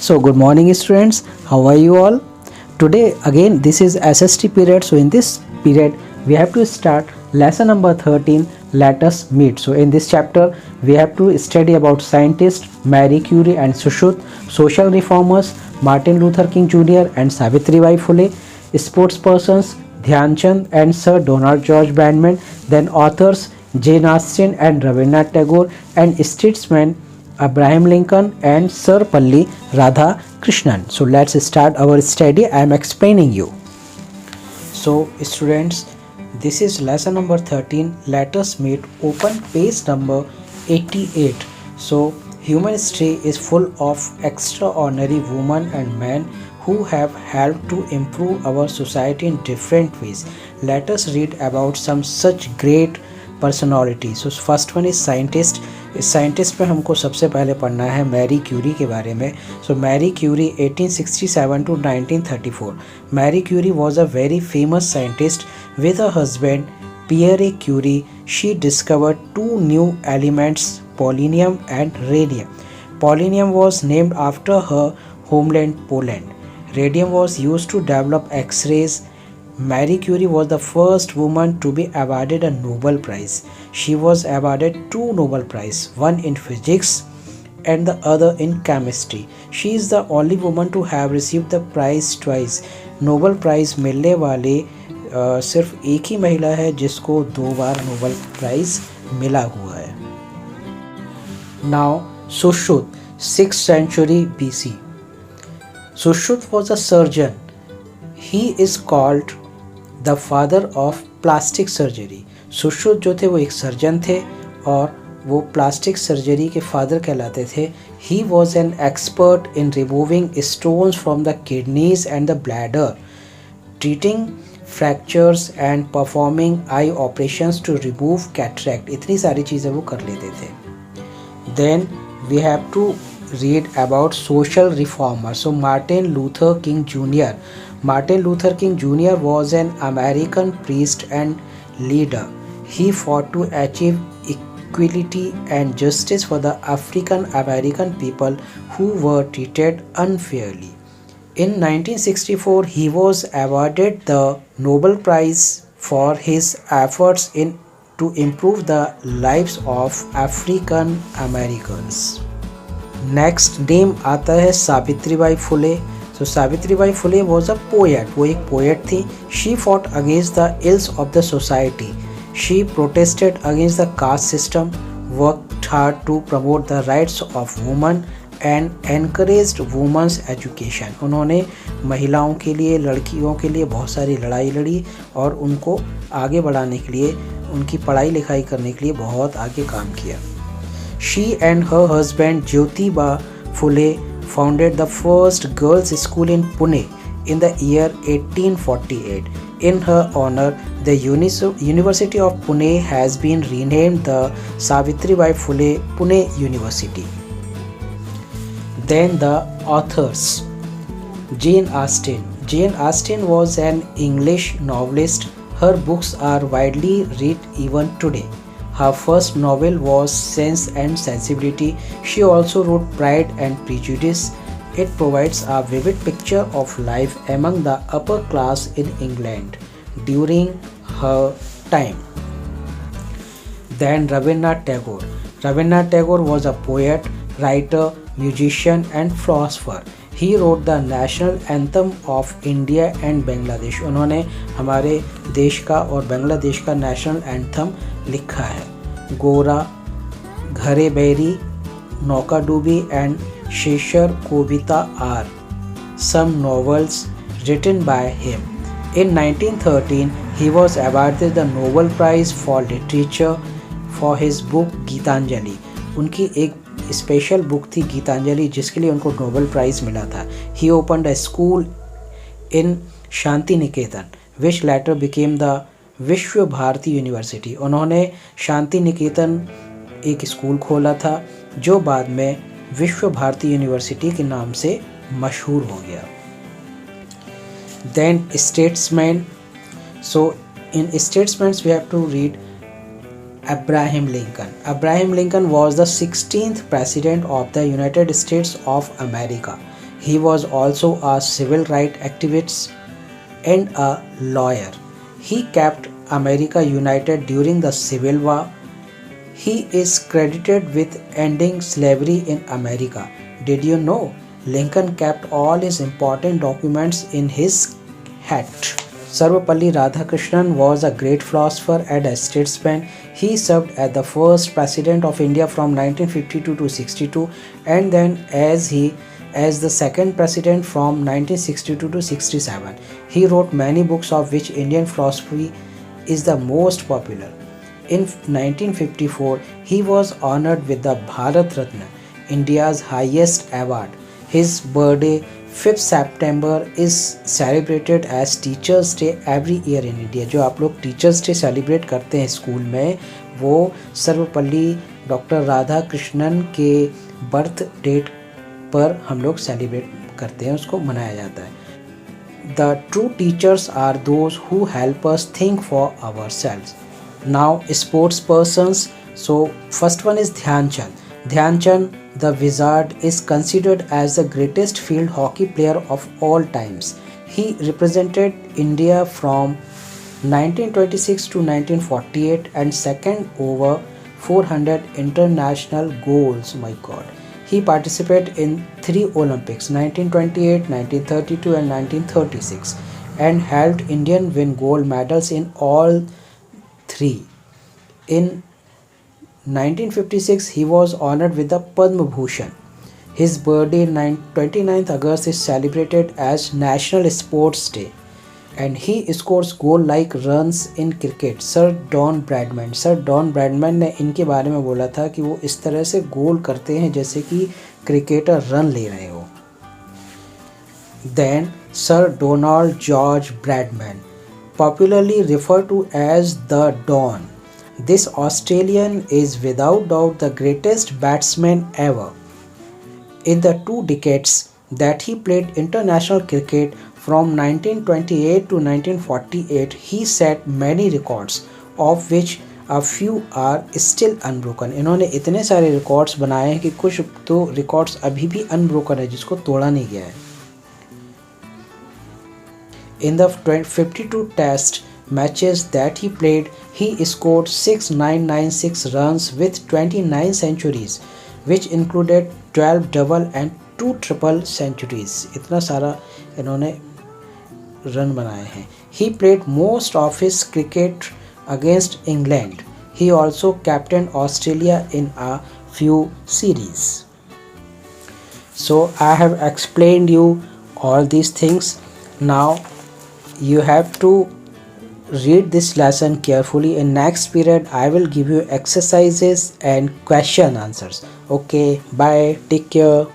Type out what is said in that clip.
So good morning students, how are you all? Today again this is SST period. So in this period we have to start lesson number 13, let us meet. So in this chapter we have to study about scientists Marie Curie and Sushruta, social reformers Martin Luther King Jr. and Savitribai Phule, sports persons Dhyan Chand and Sir Donald George Bandman, then authors Jane Austen and Rabindranath Tagore, and statesmen Abraham Lincoln and Sir Palli Radhakrishnan. So let's start our study. I am explaining you. So students, this is lesson number 13. Let us meet. Open page number 88. So human history is full of extraordinary women and men who have helped to improve our society in different ways. Let us read about some such great personality. So first one is scientist. इस scientist में हमको सबसे पहले पढ़ना है Marie Curie के बारे में. So Marie Curie 1867 to 1934. Marie Curie was a very famous scientist with a husband Pierre Curie. She discovered two new elements, polonium and radium. Polonium was named after her homeland Poland. Radium was used to develop X-rays. Marie Curie was the first woman to be awarded a Nobel Prize. She was awarded two Nobel Prizes, one in physics and the other in chemistry. She is the only woman to have received the prize twice. Nobel Prize मिलने वाले सिर्फ एक ही महिला है जिसको दो बार Nobel prize मिला हुआ है. Now Sushruta, 6th century BC. Sushruta was a surgeon. He is called the father of plastic surgery. Sushruta जो थे वो एक सर्जन थे और वो प्लास्टिक सर्जरी के फादर कहलाते थे. He was an expert in removing stones from the kidneys and the bladder, treating fractures and performing eye operations to remove cataract. इतनी सारी चीज़ें वो कर लेते थे. Then we have to read about social reformer. So Martin Luther King Jr. Martin Luther King Jr. was an American priest and leader. He fought to achieve equality and justice for the African American people who were treated unfairly. In 1964, he was awarded the Nobel Prize for his efforts to improve the lives of African Americans. Next name आता है Savitribai Phule. So Savitribai Phule was a poet. वो एक poet थी. She fought against the ills of the society. She protested against the caste system, worked hard to promote the rights of woman and encouraged women's education. उन्होंने महिलाओं के लिए, लड़कियों के लिए बहुत सारी लड़ाई लड़ी और उनको आगे बढ़ाने के लिए, उनकी पढ़ाई लिखाई करने के लिए बहुत आगे काम किया. She and her husband Jyotiba Phule founded the first girls' school in Pune in the year 1848. In her honor, the University of Pune has been renamed the Savitribai Phule Pune University. Then the authors. Jane Austen. Jane Austen was an English novelist. Her books are widely read even today. Her first novel was Sense and Sensibility. She also wrote Pride and Prejudice. It provides a vivid picture of life among the upper class in England during her time. Then Rabindranath Tagore. Rabindranath Tagore was a poet, writer, musician and philosopher. He wrote the national anthem of India and Bangladesh. उन्होंने हमारे देश का और बांग्लादेश का national anthem लिखा है. गोरा, घरे Baire, Nauka Dubi and Shesher Kobita are some novels written by him. In 1913, he was awarded the Nobel Prize for Literature for his book Gitanjali. उनकी एक स्पेशल बुक थी गीतांजलि जिसके लिए उनको नोबेल प्राइज़ मिला था. He opened a school in Shanti Niketan which later became the विश्व Bharti university. उन्होंने शांति निकेतन एक स्कूल खोला था जो बाद में विश्व भारती यूनिवर्सिटी के नाम से मशहूर हो गया. Then statesmen. So in statesmen we have to read Abraham Lincoln. Abraham Lincoln was the 16th President of the United States of America. He was also a civil rights activist and a lawyer. He kept America united during the Civil War. He is credited with ending slavery in America. Did you know Lincoln kept all his important documents in his hat? Sarvapalli Radhakrishnan was a great philosopher and a statesman. He served as the first president of India from 1952 to 62 and then as the second president from 1962 to 67. He wrote many books of which Indian philosophy is the most popular. In 1954, he was honored with the Bharat Ratna, India's highest award. His birthday, 5th September, is celebrated as Teachers Day every year in India. जो आप लोग teachers day celebrate करते हैं school में, वो Sarvepalli doctor Radha Krishnan के birth date पर हम लोग सेलिब्रेट करते हैं, उसको मनाया जाता है. The true teachers are those who help us think for ourselves. Now sports persons. So first one is Dhyan Chand. Dhyan Chand, the wizard, is considered as the greatest field hockey player of all times. He represented India from 1926 to 1948 and second over 400 international goals. My God. He participated in 3 Olympics, 1928, 1932 and 1936, and helped Indian win gold medals in all 3. In 1956, he was honored with the Padma Bhushan. His birthday, 29th August, is celebrated as National Sports Day. And he scores goal-like runs in cricket. Sir Don Bradman ने इनके बारे में बोला था कि वो इस तरह से गोल करते हैं जैसे कि क्रिकेटर रन ले रहे हो. Then Sir Donald George Bradman, popularly referred to as the Don. This Australian is without doubt the greatest batsman ever. In the 2 decades that he played international cricket from 1928 to 1948, he set many records, of which a few are still unbroken. इन्होंने इतने सारे records बनाए हैं कि कुछ तो records अभी भी अनब्रोकन है, जिसको तोड़ा नहीं गया है. In the 52 test matches that he played, he scored 6,996 runs with 29 centuries, which included 12 double and 2 triple centuries. इतना सारा इन्होंने रन बनाए हैं. He played most of his cricket against England. He also captained Australia in a few series. So I have explained you all these things. Now you have to read this lesson carefully. In next period I will give you exercises and question answers. Okay, bye, take care.